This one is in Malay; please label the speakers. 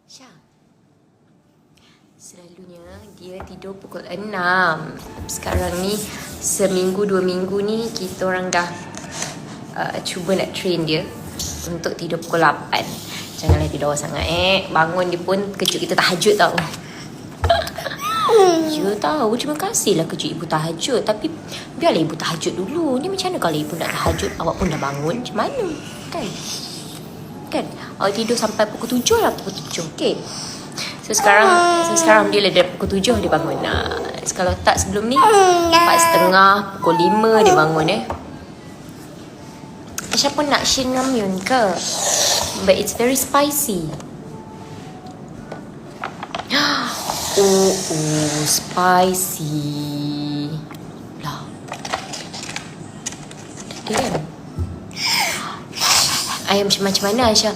Speaker 1: Syah, selalunya dia tidur pukul 6. Sekarang ni seminggu 2 minggu ni kita orang dah cuba nak train dia untuk tidur pukul 8. Janganlah tidur awal sangat bangun dia pun kejut kita tahajud tau. Ya tahu, terima kasihlah kejut ibu tahajud. Tapi biarlah ibu tahajud dulu. Ni macam mana kalau ibu nak tahajud, awak pun dah bangun, macam mana? Kan? Awak tidur sampai pukul 7 lah, pukul 7. Okay. So sekarang dia dari pukul 7 dia bangun. Kalau tak sebelum ni 4:30, pukul 5 dia bangun Aisyah pun nak Shin Ramyun ke? But it's very spicy. Oh, spicy. Lah. Dia kan? Ayam macam mana Aisyah?